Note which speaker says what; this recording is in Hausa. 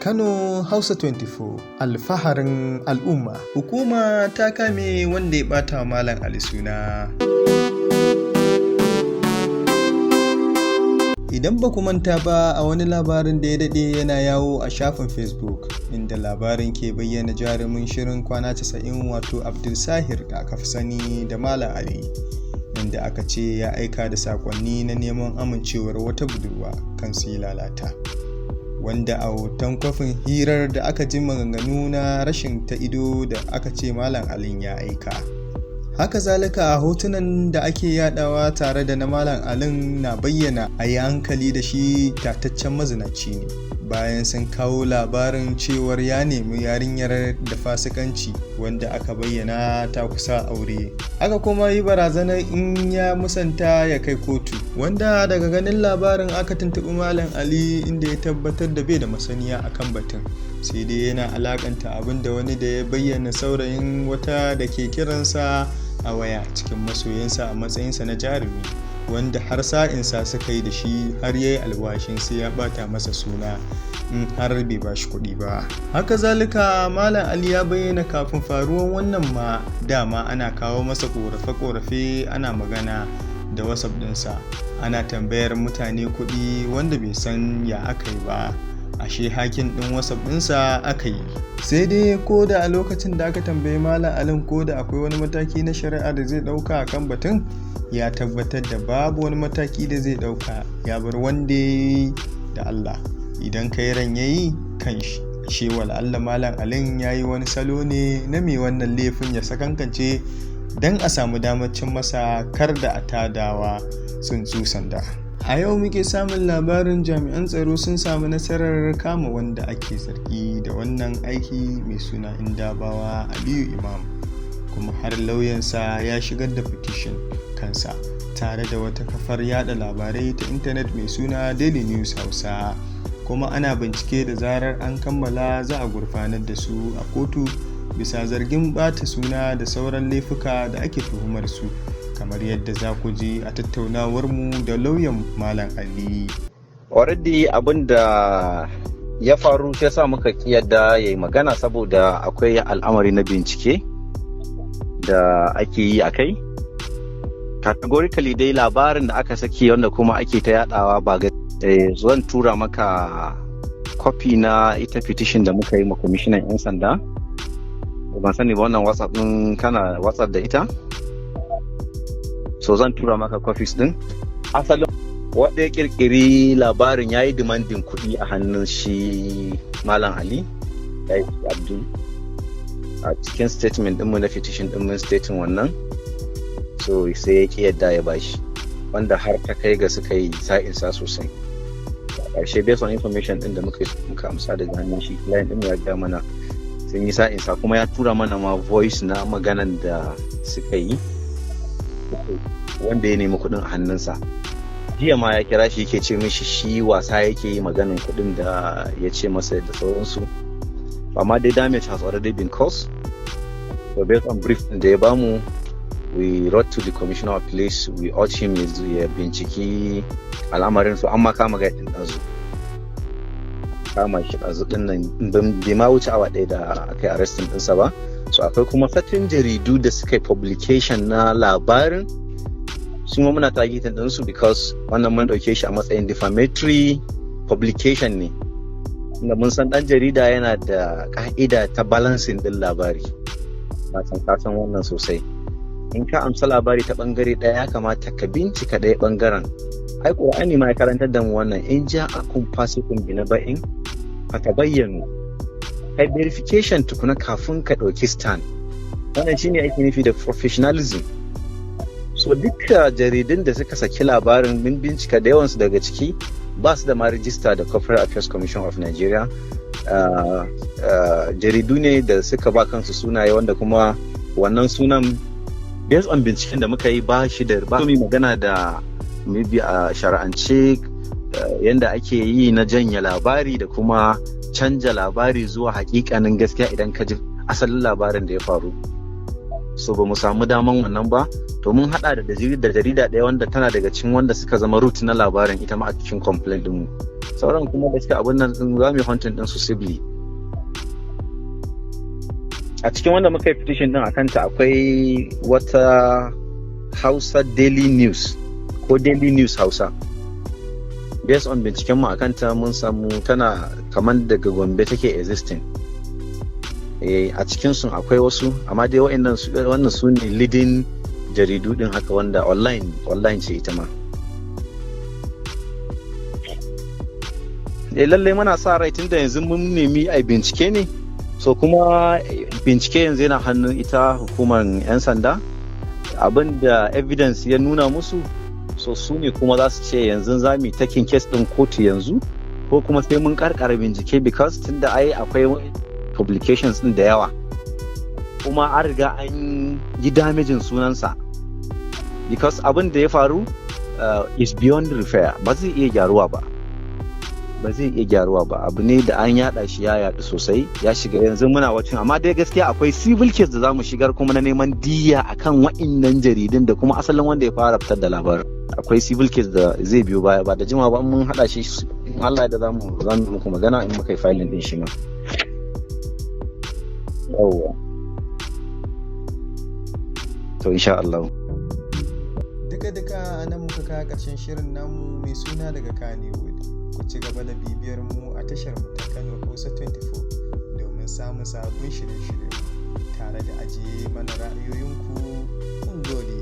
Speaker 1: Kano Hausa 24 alfaharin al'umma. Hukuma ta kame wanda ya ɓata wa Malam Ali suna. Idan ba ku manta ba, a wani labarin da ya daɗe yana yawo a shafin Facebook, inda labarin ke bayyana jarumin shirin kwana 90 wato Abdulsahir da aka fi sani da Malam Ali, inda aka ce ya aika da sakonni na neman amincewar wata budurwa kan su yi lalata, wanda a hoton kwafin hirar da aka ji maganganu na rashin ta ido da aka ce Malam Ali ya aika. Haka zalika a hotunan da ake yadawa tare da na Malam Ali na bayyana a yi hankali da shi tataccen mazinaci ne, bayan sun kawo labarin cewar ya nemi yarinyar da fasikanci wanda aka bayyana ta kusa aure. Aka kuma yi barazanar in ya musanta ya kai kotu, wanda daga ganin labarin aka tuntuɓi Malam Ali inda ya tabbatar da bai da masaniya akan batun, sai dai yana alakanta abin da wani da ya bayyana saurayin wata da ke kiransa a waya cikin masoyinsa a matsayinsa na jarumi, wanda har sa'insa suka yi da shi har ya yi alwashin sai ya bata masa suna in har bai ba shi kuɗi ba. Haka zalika Malam Ali ya bayyana kafin faruwan wannan ma dama ana kawo masa ƙorafe-ƙorafe, ana magana da WhatsApp ɗinsa, ana tambayar mutane kuɗi wanda bai san ya aka yi ba, ashe hakin ɗin WhatsApp ɗinsa aka yi. Sai dai ko da a lokacin da aka tambayi Malam Ali ko da akwai wani mataki na shari'a da zai ɗauka a kan batun, ya tabbatar da babu wani mataki da zai ɗauka, ya bar wanda da Allah, idan kai ran yayi kan shi. Ashe wala'alla Malam Ali ya yi wani salo ne na mai wannan laifin ya sakankance don a samu damar cin masa kar da a tadawa tsuntsu sanda. A yau muke samun labarin jami'an tsaro sun samu nasarar kama wanda ake zargi da wannan aiki mai suna Indabawa Aliyu Imam, kuma har lauyansa ya shigar da petition kansa tare da wata kafar yada labarai ta intanet mai suna Daily News Hausa, kuma ana bincike da zarar an kammala za a gurfanar da su a kotu bisa zargin bata suna da sauran laifuka da ake tuhumar su, kamar yadda za ku ji a tattaunawarmu da lauyan Malam Ali.
Speaker 2: Already abin da ya faru shi yasa muka yadda ya yi magana, saboda akwai al'amari na bincike da ake yi a kai. Categorically dai labarin da aka saki wanda kuma ake ta yadawa ba ga zan tura maka copy na ita petition da muka yi ma kwamishinan 'yan sanda. Ban sani ba wannan WhatsApp ɗin kana WhatsApp da ita? So zan tura maka copies din. Asalin wanda ya kirkiri labarin ya yi demanding kuɗi a hannun shi Malam Ali ya yi Abdul. A cikin statement ɗinmu na petition ɗinmu stating wannan, so sai ya ƙi yadda ya bashi, wanda har ta kai ga suka yi sa'insa sosai. A ƙarshe based on information ɗin da muka amsa daga hannun shi, client ɗinmu ya gaya mana sun yi sa'insa, kuma ya tura mana ma voice na maganan da suka yi wanda ya nemi kudin a hannunsa. Jiya ma ya kira shi yake ce mishi shi wasa yake yi maganin kudin da ya ce masa da sauransu, amma dai damage has already been caused. So based on brief da ya bamu, we wrote to the commissioner of police, we urge him ya binciki al'amarin su, amma kama ga ɗin ɗazu kama shi ɗazu ɗin nan bai ma wuce awa ɗaya da aka yi arrestin ɗinsa ba. So akwai kuma satin jaridu da suka yi publication na labarin, su ma muna targeting ɗinsu because wannan mun ɗauke shi a matsayin defamatory publication ne, inda mun san ɗan jarida yana da ƙa'ida ta balancing ɗin labari, ba ka san wannan sosai. In ka amsa labari ta ɓangare ɗaya ya kamata ka bincika ɗaya ɓangaren. Ai Ƙur'ani ma ya karantar da mu wannan, in ja'akum fasiqun binaba'in fatabayyanu. Kai verification tukuna kafin ka ɗauki stand. Wannan shine ake nufi da professionalism. So duka jaridun da suka saki labarin mun bincika da yawansu daga ciki ba su da ma rijista da Corporate Affairs Commission of Nigeria. Jaridu ne da suka ba kansu sunaye, wanda kuma wannan sunan based on binciken da muka yi ba shi da ba mu magana da maybe a shar'ance yanda ake yi na janya labari da kuma canja labari zuwa hakikanin gaskiya idan ka ji asalin labarin da ya faru. So ba mu samu daman wannan ba, to mun hada da jarida ɗaya wanda tana daga cikin wanda suka zama root na labarin ita ma a cikin complaint ɗinmu. sauran kuma da suke abin nan din za mu yi hunting din su civilly. A cikin wanda muka yi petition din akan ta akwai wata Hausa Daily News ko Daily News Hausa. Based on binciken mu akan ta mun samu tana kaman daga Gombe take existing. A cikin su akwai wasu amma dai wannan su ne leading jaridu din haka wanda online ce ita ma. Lallai muna sa rai tunda yanzu mun nemi a bincike ne, so kuma bincike yanzu yana hannun ita hukumar 'yan sanda, abinda evidence ya nuna musu, so su ne kuma za su ce yanzu za mu yi taking case din kotu yanzu ko kuma sai mun karkara bincike, because tunda akwai publications din da yawa kuma an riga an yi damaging sunansa, because abin da ya faru is beyond repair, ba zai iya gyaruwa ba. Abu ne da an yada shi ya yadu sosai, ya shiga yanzu muna wacin, amma dai gaskiya akwai civil case da zamu shigar kuma na neman diya akan wa'innan jaridun da kuma asalin wanda ya fara fitar da labarin. Akwai civil case da zai biyo baya ba da jima ba, mun hada shi Allah da zamu muku magana in muka yi filing din shi ma. Yawwa. To insha Allah.
Speaker 1: Duka nan muka kawo ƙarshen shirin namu mai suna daga Kannywood. Ku ci gaba da bibiyar mu a tashar mu ta Kano Hausa 24 domin samun sabbin shirye-shirye tare da ajiye mana ra'ayoyinku. Mun gode.